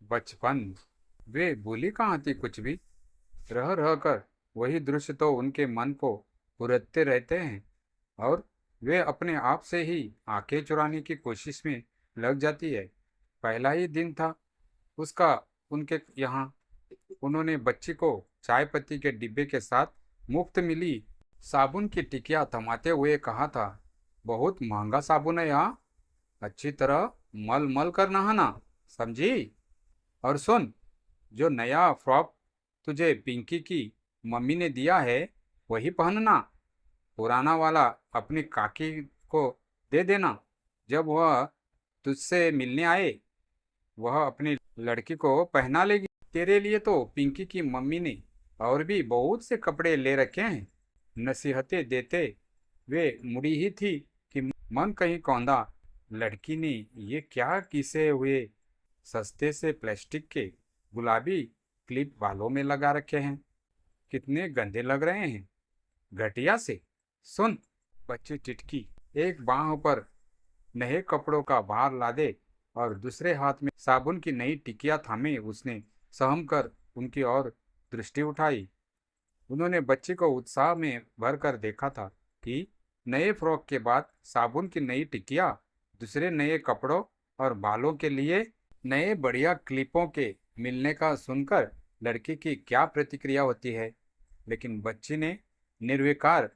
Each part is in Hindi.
बचपन। वे भूली कहाँ थी कुछ भी। रह रह कर वही दृश्य तो उनके मन को पुरते रहते हैं, और वे अपने आप से ही आंखें चुराने की कोशिश में लग जाती है। पहला ही दिन था उसका उनके यहाँ। उन्होंने बच्ची को चाय पत्ती के डिब्बे के साथ मुफ्त मिली साबुन की टिकिया थमाते हुए कहा था, बहुत महंगा साबुन है यहाँ, अच्छी तरह मल मल कर नहाना, समझी? और सुन, जो नया फ्रॉक तुझे पिंकी की मम्मी ने दिया है वही पहनना। पुराना वाला अपनी काकी को दे देना जब वह तुझसे मिलने आए। वह अपनी लड़की को पहना लेगी। तेरे लिए तो पिंकी की मम्मी ने और भी बहुत से कपड़े ले रखे हैं। नसीहतें देते वे मुड़ी ही थी कि मन कहीं कौंधा। लड़की ने ये क्या किसे हुए सस्ते से प्लास्टिक के गुलाबी क्लिप बालों में लगा रखे हैं, कितने गंदे लग रहे हैं, घटिया से। सुन, बच्ची टिटकी एक बाह पर नए कपड़ों का भार लादे और दूसरे हाथ में साबुन की नई टिकिया थामे उसने सहम कर उनकी ओर दृष्टि उठाई। उन्होंने बच्ची को उत्साह में भर कर देखा था कि नए फ्रॉक के बाद साबुन की नई टिकिया, दूसरे नए कपड़ों और बालों के लिए नए बढ़िया क्लिपों के मिलने का सुनकर लड़की की क्या प्रतिक्रिया होती है। लेकिन बच्ची ने निर्विकार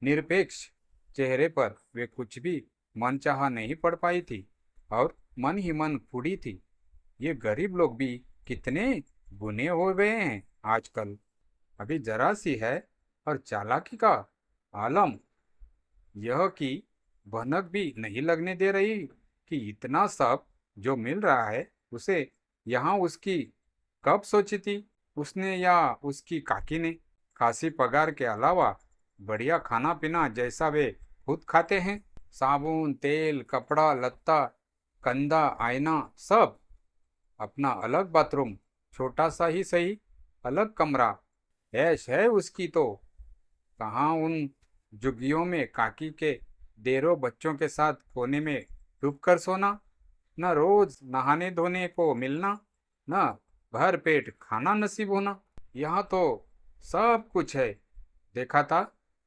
निरपेक्ष चेहरे पर वे कुछ भी मनचाहा नहीं पढ़ पाई थी और मन ही मन फूडी थी। ये गरीब लोग भी कितने बुने हो गए हैं आजकल। अभी जरा सी है और चालाकी का आलम यह कि भनक भी नहीं लगने दे रही कि इतना सब जो मिल रहा है उसे यहाँ उसकी कब सोची थी उसने या उसकी काकी ने। खासी पगार के अलावा बढ़िया खाना पीना जैसा वे खुद खाते हैं, साबुन तेल कपड़ा लत्ता कंधा आईना सब, अपना अलग बाथरूम, छोटा सा ही सही, अलग कमरा, ऐश है उसकी तो। कहाँ उन झुग्गियों में काकी के देरों बच्चों के साथ कोने में डूब कर सोना, न रोज नहाने धोने को मिलना, न भर पेट खाना नसीब होना। यहाँ तो सब कुछ है। देखा था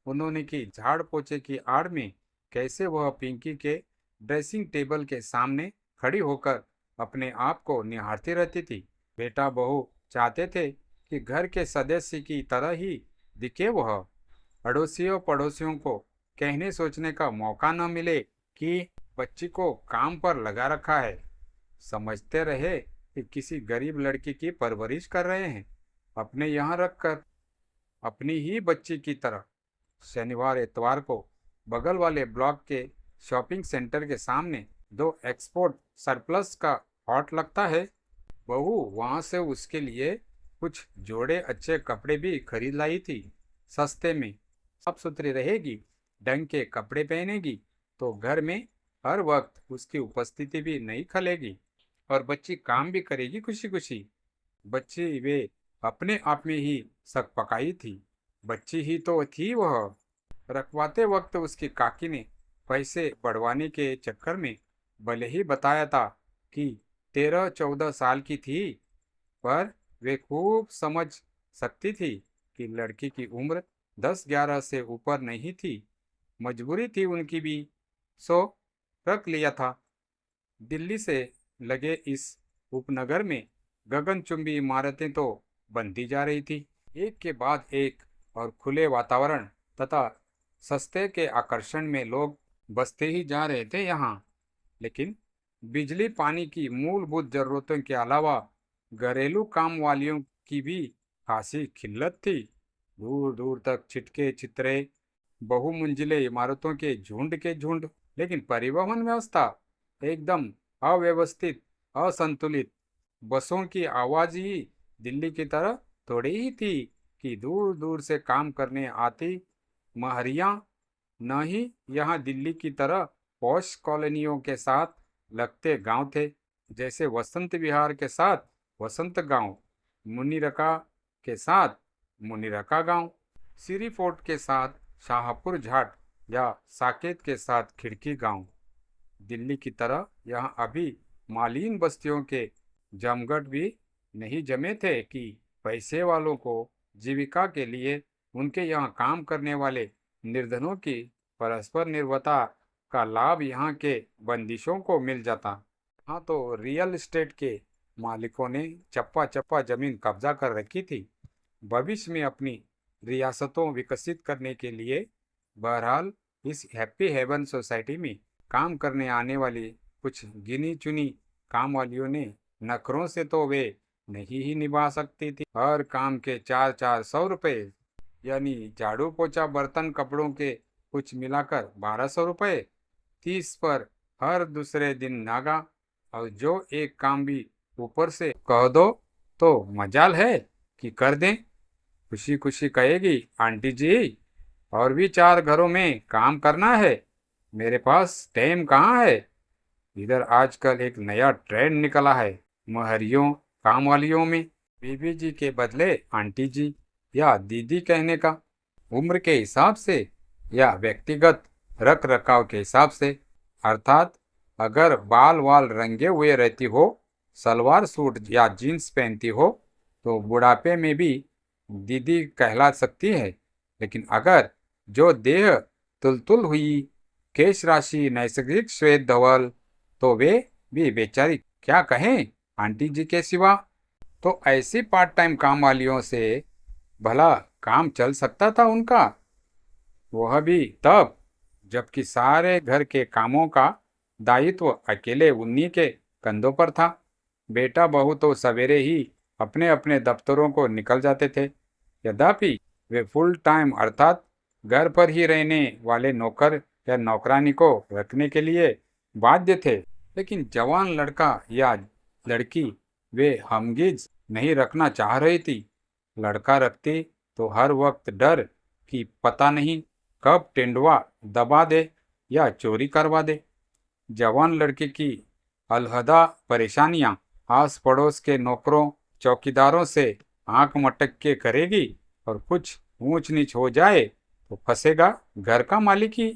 उन्होंने कि झाड़ पोछे की आड़ में कैसे वह पिंकी के ड्रेसिंग टेबल के सामने खड़ी होकर अपने आप को निहारती रहती थी। बेटा बहू चाहते थे कि घर के सदस्य की तरह ही दिखे वह। अड़ोसियों पड़ोसियों को कहने सोचने का मौका न मिले कि बच्ची को काम पर लगा रखा है। समझते रहे कि किसी गरीब लड़की की परवरिश कर रहे हैं अपने यहाँ रखकर, अपनी ही बच्ची की तरह। शनिवार इतवार को बगल वाले ब्लॉक के शॉपिंग सेंटर के सामने दो एक्सपोर्ट सरप्लस का हॉट लगता है। बहू वहां से उसके लिए कुछ जोड़े अच्छे कपड़े भी खरीद लाई थी सस्ते में। साफ सुथरी रहेगी, ढंग के कपड़े पहनेगी तो घर में हर वक्त उसकी उपस्थिति भी नहीं खलेगी और बच्ची काम भी करेगी खुशी खुशी। बच्ची वे अपने आप में ही सक पकाई थी। बच्ची ही तो थी वह। रखवाते वक्त उसकी काकी ने पैसे बढ़वाने के चक्कर में भले ही बताया था कि 13-14 साल की थी, पर वे खूब समझ सकती थी कि लड़की की उम्र 10-11 से ऊपर नहीं थी। मजबूरी थी उनकी भी, सो रख लिया था। दिल्ली से लगे इस उपनगर में गगनचुंबी इमारतें तो बनती जा रही थी, एक के बाद एक, और खुले वातावरण तथा सस्ते के आकर्षण में लोग बसते ही जा रहे थे यहाँ। लेकिन बिजली पानी की मूलभूत जरूरतों के अलावा घरेलू काम वालियों की भी खासी खिल्लत थी। दूर दूर तक छिटके चित्रे बहुमंजिले इमारतों के झुंड, लेकिन परिवहन व्यवस्था एकदम अव्यवस्थित असंतुलित। बसों की आवाज ही दिल्ली की तरह थोड़ी ही थी कि दूर दूर से काम करने आती महरियां, न ही यहाँ दिल्ली की तरह पॉश कॉलोनियों के साथ लगते गांव थे, जैसे वसंत विहार के साथ वसंत गांव, मुनिरका के साथ मुनिरका गांव, सिरी फोर्ट के साथ शाहपुर झाट या साकेत के साथ खिड़की गांव। दिल्ली की तरह यहाँ अभी मालीन बस्तियों के जमघट भी नहीं जमे थे कि पैसे वालों को जीविका के लिए उनके यहाँ काम करने वाले निर्धनों की परस्पर निर्भरता का लाभ यहाँ के बंदिशों को मिल जाता। हाँ, तो रियल एस्टेट के मालिकों ने चप्पा चप्पा जमीन कब्जा कर रखी थी, भविष्य में अपनी रियासतों विकसित करने के लिए। बहरहाल इस हैप्पी हेवन सोसाइटी में काम करने आने वाली कुछ गिनी चुनी काम वालियों ने नखरों से तो वे नहीं ही निभा सकती थी। हर काम के 400 यानी झाड़ू पोछा बर्तन कपड़ों के कुछ मिलाकर 1200 रुपये, 30 पर हर दूसरे दिन नागा। और जो एक काम भी ऊपर से कह दो तो मजाल है कि कर दें। खुशी खुशी कहेगी, आंटी जी और भी 4 घरों में काम करना है, मेरे पास टाइम कहाँ है। इधर आजकल एक नया ट्रेंड निकला है महरियों काम वालियों में, बीबी जी के बदले आंटी जी या दीदी कहने का, उम्र के हिसाब से या व्यक्तिगत रख रखाव के हिसाब से। अर्थात अगर बाल वाल रंगे हुए रहती हो, सलवार सूट या जीन्स पहनती हो तो बुढ़ापे में भी दीदी कहला सकती है। लेकिन अगर जो देह तुलतुल हुई, केश राशि नैसर्गिक श्वेत धवल, तो वे भी बेचारी क्या कहें आंटी जी के सिवा। तो ऐसी पार्ट टाइम काम वालियों से भला काम चल सकता था उनका, वह भी तब जबकि सारे घर के कामों का दायित्व अकेले उन्हीं के कंधों पर था। बेटा बहू तो सवेरे ही अपने अपने दफ्तरों को निकल जाते थे। यद्यपि वे फुल टाइम अर्थात घर पर ही रहने वाले नौकर या नौकरानी को रखने के लिए बाध्य थे, लेकिन जवान लड़का या लड़की वे हमगिज नहीं रखना चाह रही थी। लड़का रखती तो हर वक्त डर कि पता नहीं कब टेंडवा दबा दे या चोरी करवा दे। जवान लड़के की अलहदा परेशानियां आस पड़ोस के नौकरों चौकीदारों से आंख मटक के करेगी, और कुछ ऊंच नीच हो जाए तो फंसेगा घर का मालिक ही।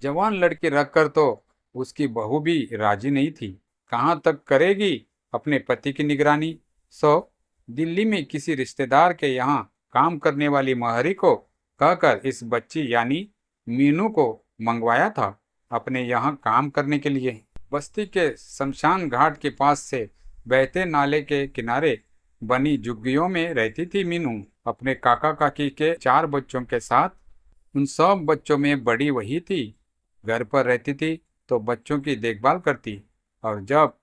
जवान लड़की रखकर तो उसकी बहू भी राजी नहीं थी, कहाँ तक करेगी अपने पति की निगरानी। सो दिल्ली में किसी रिश्तेदार के यहाँ काम करने वाली महरी को कहकर इस बच्ची यानी मीनू को मंगवाया था अपने यहाँ काम करने के लिए। बस्ती के शमशान घाट के पास से बहते नाले के किनारे बनी झुग्गियों में रहती थी मीनू अपने काका काकी के 4 बच्चों के साथ। उन सब बच्चों में बड़ी वही थी। घर पर रहती थी तो बच्चों की देखभाल करती, और जब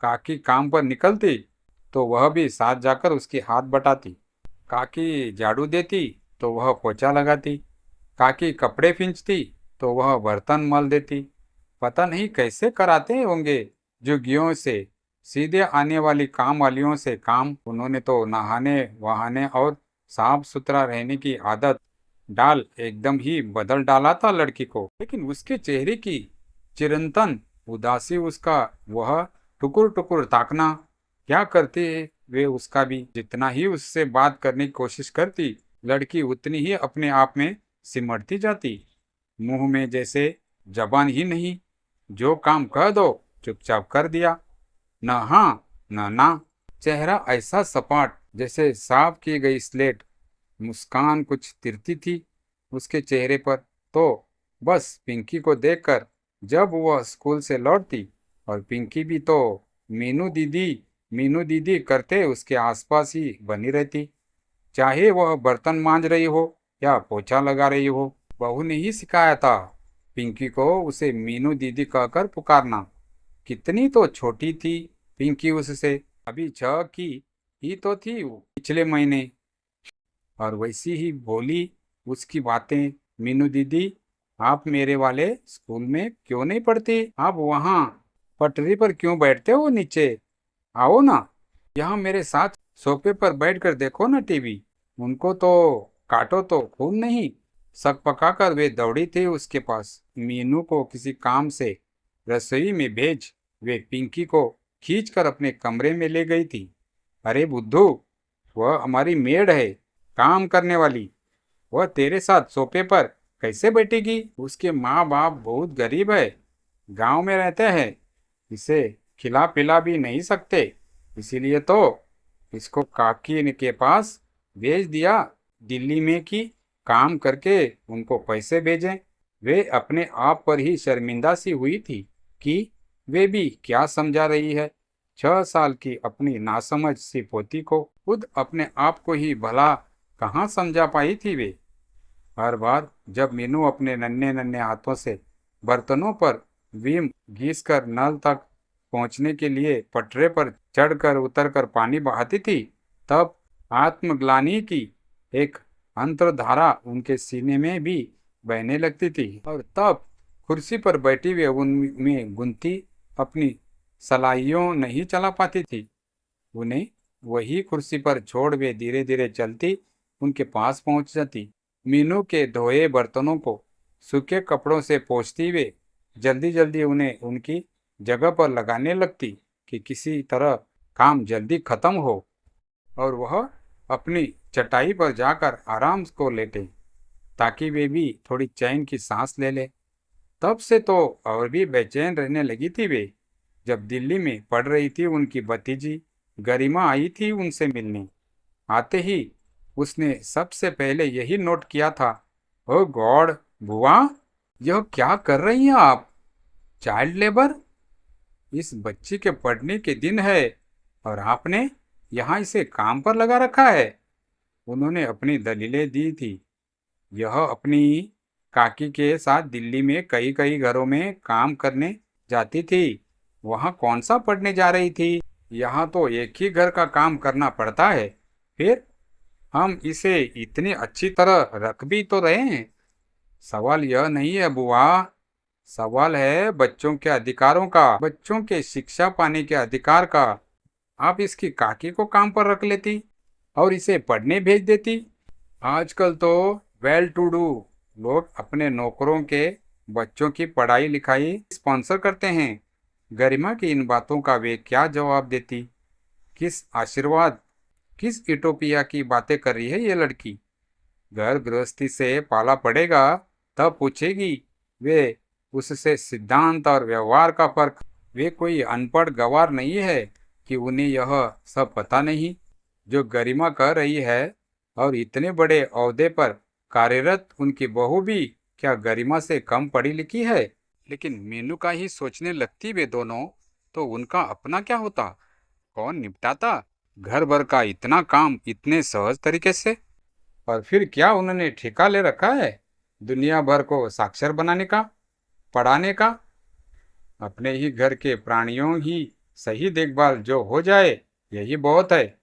काकी काम पर निकलती तो वह भी साथ जाकर उसकी हाथ बटाती। काकी झाड़ू देती तो वह पोछा लगाती, काकी कपड़े खींचती तो वह बर्तन मल देती। पता नहीं कैसे कराते होंगे झुग्गियों से सीधे आने वाली काम वालियों से काम। उन्होंने तो नहाने वहाने और साफ सुथरा रहने की आदत डाल एकदम ही बदल डाला था लड़की को। लेकिन उसके चेहरे की चिरंतन उदासी, उसका वह टुकुर टुकुर ताकना, क्या करती है वे उसका भी। जितना ही उससे बात करने की कोशिश करती, लड़की उतनी ही अपने आप में सिमटती जाती। मुंह में जैसे जबान ही नहीं, जो काम कह दो चुपचाप कर दिया, न हाँ न ना। चेहरा ऐसा सपाट जैसे साफ की गई स्लेट। मुस्कान कुछ तिरती थी उसके चेहरे पर। तो बस पिंकी को देखकर जब वह स्कूल से लौटती, और पिंकी भी तो मीनू दीदी करते उसके आसपास ही बनी रहती, चाहे वह बर्तन मांज रही हो या पोछा लगा रही हो। बहू ने ही सिखाया था पिंकी को उसे मीनू दीदी कहकर पुकारना। कितनी तो छोटी थी पिंकी उससे, अभी 6 की ही तो थी वो पिछले महीने। और वैसी ही बोली उसकी बातें। मीनू दीदी, आप मेरे वाले स्कूल में क्यों नहीं पढ़ती? आप वहाँ पटरी पर क्यों बैठते हो नीचे? आओ ना यहाँ मेरे साथ सोफे पर बैठकर देखो ना टीवी। उनको तो काटो तो खून नहीं। सक पकाकर वे दौड़ी थी उसके पास। मीनू को किसी काम से रसोई में भेज वे पिंकी को खींचकर अपने कमरे में ले गई थी। अरे बुद्धू, वह हमारी मेड है, काम करने वाली, वह तेरे साथ सोफे पर कैसे बैठेगी? उसके माँ बाप बहुत गरीब है, गांव में रहते हैं, इसे खिला पिला भी नहीं सकते, इसीलिए तो इसको काकी के पास भेज दिया दिल्ली में कि काम करके उनको पैसे भेजें। वे अपने आप पर ही शर्मिंदा सी हुई थी कि वे भी क्या समझा रही है। 6 साल की अपनी नासमझ सी पोती को खुद अपने आप को ही भला कहाँ समझा पाई थी वे। हर बार जब मीनू अपने नन्हे नन्हे हाथों से बर्तनों पर विम घिस कर नल तक पहुंचने के लिए पटरे पर चढ़कर उतरकर पानी बहाती थी, तब आत्मग्लानि की एक अंतर्धारा उनके सीने में भी बहने लगती थी। और तब कुर्सी पर बैठी हुए उनमें गुंती अपनी सलाइयों नहीं चला पाती थी। उन्हें वही कुर्सी पर छोड़ वे धीरे धीरे चलती उनके पास पहुंच जाती। मीनू के धोए बर्तनों को सूखे कपड़ों से पोंछती हुए जल्दी जल्दी उन्हें उनकी जगह पर लगाने लगती कि किसी तरह काम जल्दी खत्म हो और वह अपनी चटाई पर जाकर आराम को लेटे, ताकि वे भी थोड़ी चैन की सांस ले ले। तब से तो और भी बेचैन रहने लगी थी वे। जब दिल्ली में पढ़ रही थी उनकी भतीजी गरिमा आई थी उनसे मिलने। आते ही उसने सबसे पहले यही नोट किया था, ओ गॉड बुआ, यह क्या कर रही हैं आप? Child labour? इस बच्ची के पढ़ने के दिन है और आपने यहाँ इसे काम पर लगा रखा है। उन्होंने अपनी दलीलें दी थी। यह अपनी काकी के साथ दिल्ली में कई कई घरों में काम करने जाती थी। वहाँ कौन सा पढ़ने जा रही थी? यहाँ तो एक ही घर का काम करना पड़ता है। फिर हम इसे इतनी अच्छी तरह रख भी तो रहे हैं। सवाल यह नहीं है बुआ, सवाल है बच्चों के अधिकारों का, बच्चों के शिक्षा पाने के अधिकार का। आप इसकी काकी को काम पर रख लेती और इसे पढ़ने भेज देती। आजकल तो वेल टू डू लोग अपने नौकरों के बच्चों की पढ़ाई लिखाई स्पॉन्सर करते हैं। गरिमा की इन बातों का वे क्या जवाब देती? किस आशीर्वाद, किस यूटोपिया की बातें कर रही है ये लड़की? घर गृहस्थी से पाला पड़ेगा तब पूछेगी वे उससे सिद्धांत और व्यवहार का फर्क। वे कोई अनपढ़ गवार नहीं है कि उन्हें यह सब पता नहीं जो गरिमा कर रही है। और इतने बड़े ओहदे पर कार्यरत उनकी बहू भी क्या गरिमा से कम पढ़ी लिखी है? लेकिन मीनू का ही सोचने लगती वे दोनों, तो उनका अपना क्या होता? कौन निपटाता घर भर का इतना काम इतने सहज तरीके से? और फिर क्या उन्होंने ठेका ले रखा है दुनिया भर को साक्षर बनाने का, पढ़ाने का? अपने ही घर के प्राणियों ही सही देखभाल जो हो जाए यही बहुत है।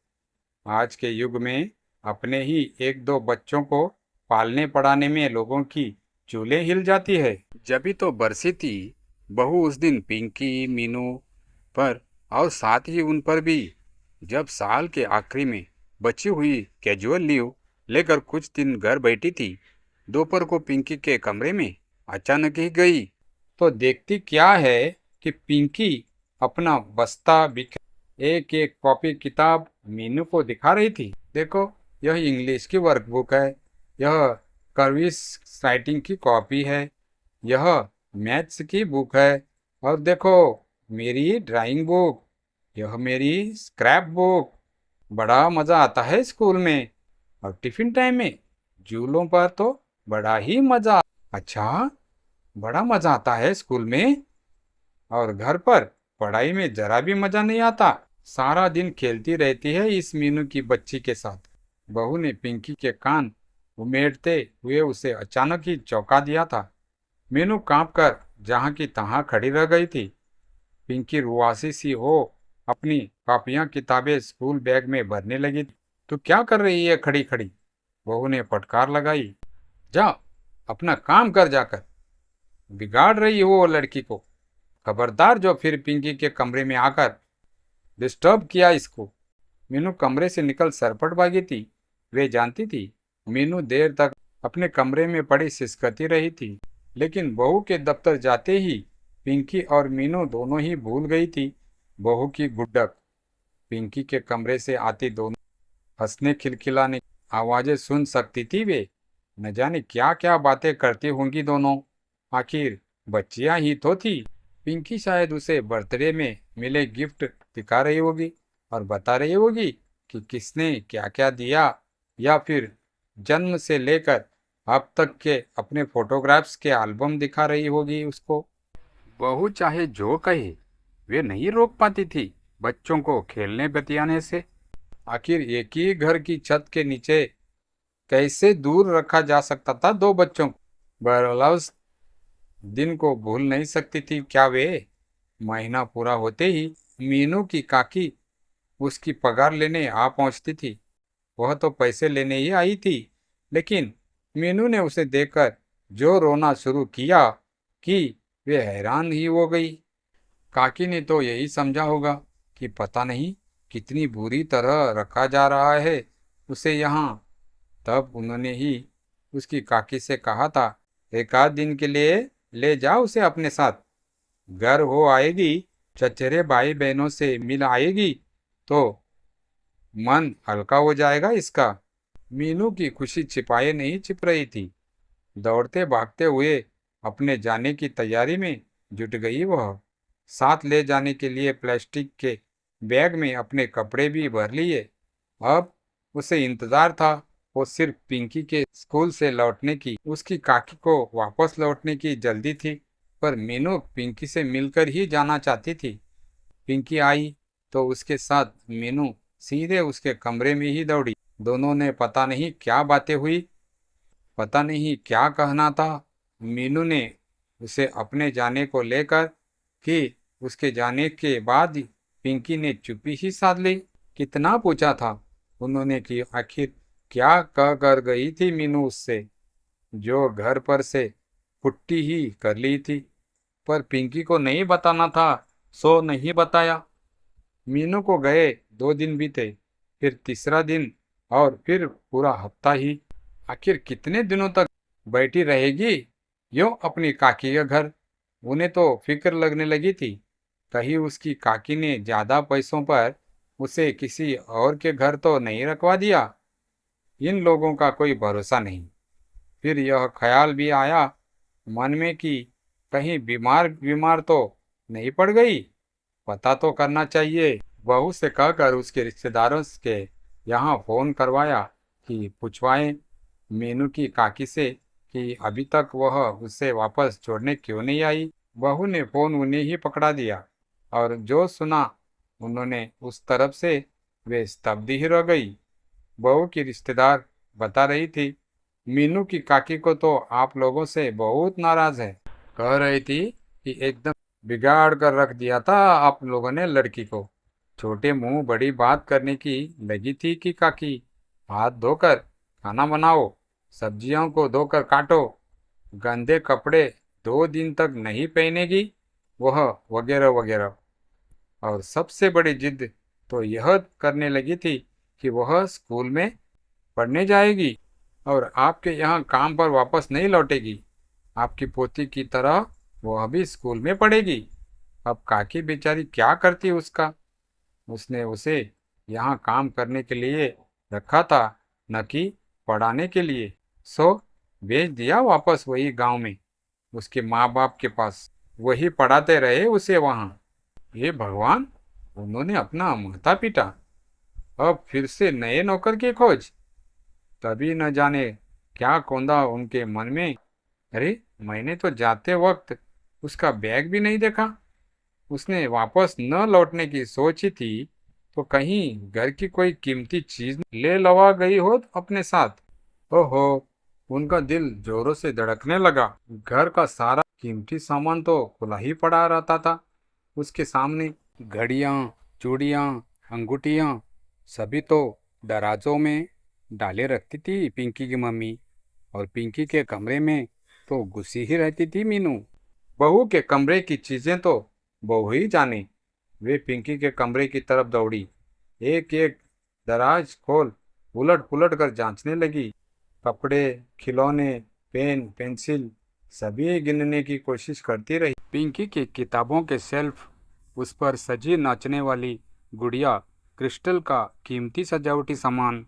आज के युग में अपने ही एक दो बच्चों को पालने पढ़ाने में लोगों की चूल्हे हिल जाती है। जब भी तो बरसी थी बहू उस दिन पिंकी मीनू पर और साथ ही उन पर भी। जब साल के आखिरी में बची हुई कैजुअल लीव लेकर कुछ दिन घर बैठी थी, दोपहर को पिंकी के कमरे में अचानक ही गई तो देखती क्या है कि पिंकी अपना बस्ता बिखेर एक एक कॉपी किताब मीनू को दिखा रही थी। देखो, यह इंग्लिश की वर्कबुक है, यह कर्विस राइटिंग की कॉपी है, यह मैथ्स की बुक है, और देखो मेरी ड्राइंग बुक, यह मेरी स्क्रैप बुक। बड़ा मज़ा आता है स्कूल में और टिफिन टाइम में झूलों पर तो बड़ा ही मज़ा। अच्छा, बड़ा मज़ा आता है स्कूल में और घर पर पढ़ाई में जरा भी मज़ा नहीं आता। सारा दिन खेलती रहती है इस मीनू की बच्ची के साथ। बहू ने पिंकी के कान उमेड़ते हुए उसे अचानक ही चौंका दिया था। मीनू कांप कर जहाँ की तहाँ खड़ी रह गई थी। पिंकी रुआसी सी हो अपनी कॉपियाँ किताबें स्कूल बैग में भरने लगी। तू क्या कर रही है खड़ी खड़ी? बहू ने फटकार लगाई। जा अपना काम कर, जाकर बिगाड़ रही हो वो लड़की को। खबरदार जो फिर पिंकी के कमरे में आकर डिस्टर्ब किया इसको। मीनू कमरे से निकल सरपट भागी थी। वे जानती थी मीनू देर तक अपने कमरे में पड़ी सिसकती रही थी, लेकिन बहू के दफ्तर जाते ही पिंकी और मीनू दोनों ही भूल गई थी बहू की गुड्डक। पिंकी के कमरे से आती दोनों हंसने खिलखिलाने आवाजें सुन सकती थी। वे न जाने क्या क्या बातें करती होंगी दोनों। आखिर बच्चियां ही तो थी। पिंकी शायद उसे बर्थडे में मिले गिफ्ट दिखा रही होगी और बता रही होगी कि किसने क्या क्या दिया, या फिर जन्म से लेकर अब तक के अपने फोटोग्राफ्स के एल्बम दिखा रही होगी उसको। बहू चाहे जो कहे, वे नहीं रोक पाती थी बच्चों को खेलने बतियाने से। आखिर एक ही घर की छत के नीचे कैसे दूर रखा जा सकता था दो बच्चों को। बहरहाल उस दिन को भूल नहीं सकती थी क्या वे। महीना पूरा होते ही मीनू की काकी उसकी पगार लेने आ पहुंचती थी। वह तो पैसे लेने ही आई थी, लेकिन मीनू ने उसे देखकर जो रोना शुरू किया कि वे हैरान ही हो गई। काकी ने तो यही समझा होगा कि पता नहीं कितनी बुरी तरह रखा जा रहा है उसे यहाँ। तब उन्होंने ही उसकी काकी से कहा था, एक आध दिन के लिए ले जाओ उसे अपने साथ। घर हो आएगी, चचेरे भाई बहनों से मिल आएगी तो मन हल्का हो जाएगा इसका। मीनू की खुशी छिपाए नहीं छिप रही थी। दौड़ते भागते हुए अपने जाने की तैयारी में जुट गई वह। साथ ले जाने के लिए प्लास्टिक के बैग में अपने कपड़े भी भर लिए। अब उसे इंतजार था, वो सिर्फ पिंकी के स्कूल से लौटने की। उसकी काकी को वापस लौटने की जल्दी थी, पर मीनू पिंकी से मिलकर ही जाना चाहती थी। पिंकी आई तो उसके साथ मीनू सीधे उसके कमरे में ही दौड़ी। दोनों ने पता नहीं क्या बातें हुई, पता नहीं क्या कहना था। मीनू ने उसे अपने जाने को लेकर कि उसके जाने के बाद पिंकी ने चुप्पी ही साध ली। कितना पूछा था उन्होंने कि आखिर क्या कह कर गई थी मीनू उससे, जो घर पर से पुट्टी ही कर ली थी। पर पिंकी को नहीं बताना था, सो नहीं बताया। मीनू को गए 2 दिन बीते, फिर तीसरा दिन, और फिर पूरा हफ्ता ही। आखिर कितने दिनों तक बैठी रहेगी यूं अपनी काकी के घर। उन्हें तो फिक्र लगने लगी थी, कहीं उसकी काकी ने ज्यादा पैसों पर उसे किसी और के घर तो नहीं रखवा दिया। इन लोगों का कोई भरोसा नहीं। फिर यह ख्याल भी आया मन में कि कहीं बीमार बीमार तो नहीं पड़ गई, पता तो करना चाहिए। बहू से कहकर उसके रिश्तेदारों के यहाँ फोन करवाया कि पूछवाएं मीनू की काकी से कि अभी तक वह उसे वापस छोड़ने क्यों नहीं आई। बहू ने फोन उन्हें ही पकड़ा दिया, और जो सुना उन्होंने उस तरफ से वे स्तब्ध ही रह गई। बहू की रिश्तेदार बता रही थी, मीनू की काकी को तो आप लोगों से बहुत नाराज है। कह रही थी कि एकदम बिगाड़ कर रख दिया था आप लोगों ने लड़की को। छोटे मुंह बड़ी बात करने की लगी थी कि काकी हाथ धोकर खाना बनाओ, सब्जियों को धोकर काटो, गंदे कपड़े 2 दिन तक नहीं पहनेगी वह, वगैरह वगैरह। और सबसे बड़ी जिद तो यह करने लगी थी कि वह स्कूल में पढ़ने जाएगी और आपके यहाँ काम पर वापस नहीं लौटेगी। आपकी पोती की तरह वह भी स्कूल में पढ़ेगी। अब काकी बेचारी क्या करती उसका। उसने उसे यहाँ काम करने के लिए रखा था, न कि पढ़ाने के लिए। सो भेज दिया वापस वही गांव में उसके माँ बाप के पास। वही पढ़ाते रहे उसे वहाँ। हे भगवान, उन्होंने अपना माथा पीटा। अब फिर से नए नौकर की खोज। तभी न जाने क्या कौंधा उनके मन में। अरे, मैंने तो जाते वक्त उसका बैग भी नहीं देखा। उसने वापस न लौटने की सोची थी तो कहीं घर की कोई कीमती चीज ले लवा गई हो अपने साथ। ओहो, उनका दिल जोरों से धड़कने लगा। घर का सारा कीमती सामान तो खुला ही पड़ा रहता था उसके सामने। घड़ियां, चूड़ियां, अंगूठियां, सभी तो दराजों में डाले रखती थी पिंकी की मम्मी। और पिंकी के कमरे में तो घुसी ही रहती थी मीनू। बहू के कमरे की चीजें तो बहू ही जाने। वे पिंकी के कमरे की तरफ दौड़ी, एक एक दराज खोल उलट पुलट कर जांचने लगी। कपड़े, खिलौने, पेन, पेंसिल सभी गिनने की कोशिश करती रही। पिंकी की किताबों के शेल्फ, उस पर सजी नाचने वाली गुड़िया, क्रिस्टल का कीमती सजावटी सामान,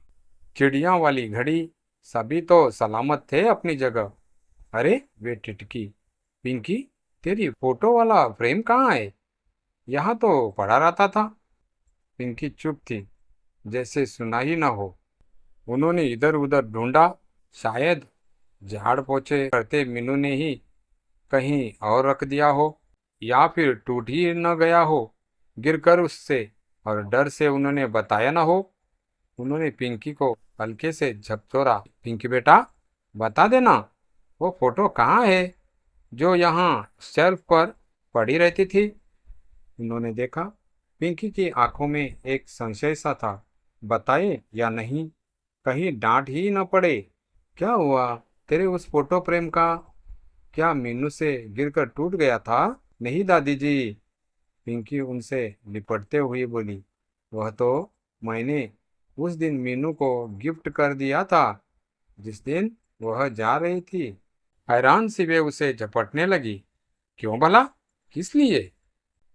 चिड़िया वाली घड़ी, सभी तो सलामत थे अपनी जगह। अरे वे टिटकी, पिंकी, तेरी फोटो वाला फ्रेम कहाँ है? यहाँ तो पड़ा रहता था। पिंकी चुप थी, जैसे सुना ही न हो। उन्होंने इधर उधर ढूंढा, शायद झाड़ पोछे करते मीनू ने ही कहीं और रख दिया हो, या फिर टूट ही न गया हो गिरकर उससे, और डर से उन्होंने बताया न हो। उन्होंने पिंकी को हल्के से झकझोरा, पिंकी बेटा, बता देना, वो फोटो कहाँ है जो यहाँ शेल्फ पर पड़ी रहती थी। उन्होंने देखा, पिंकी की आंखों में एक संशय सा था। बताए या नहीं, कहीं डांट ही न पड़े। क्या हुआ तेरे उस फोटो फ्रेम का? क्या मीनू से गिरकर टूट गया था? नहीं दादी जी, पिंकी उनसे लिपटते हुए बोली। वह तो मैंने उस दिन मीनू को गिफ्ट कर दिया था, जिस दिन वह जा रही थी। हैरान सी वे उसे झपटने लगी। क्यों भला? किस लिए?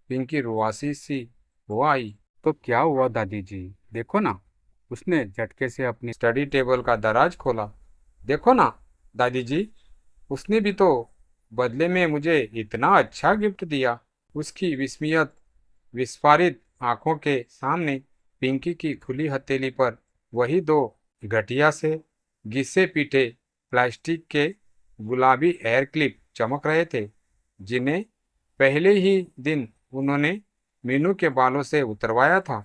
पिंकी रुआसी सी हो आई। तो क्या हुआ दादी जी, देखो ना। उसने झटके से अपनी स्टडी टेबल का दराज खोला। देखो ना दादी जी, उसने भी तो बदले में मुझे इतना अच्छा गिफ्ट दिया। उसकी विस्मित विस्फारित आंखों के सामने पिंकी की खुली हथेली पर वही दो घटिया से घिसे पीटे प्लास्टिक के गुलाबी एयर क्लिप चमक रहे थे, जिन्हें पहले ही दिन उन्होंने मीनू के बालों से उतरवाया था।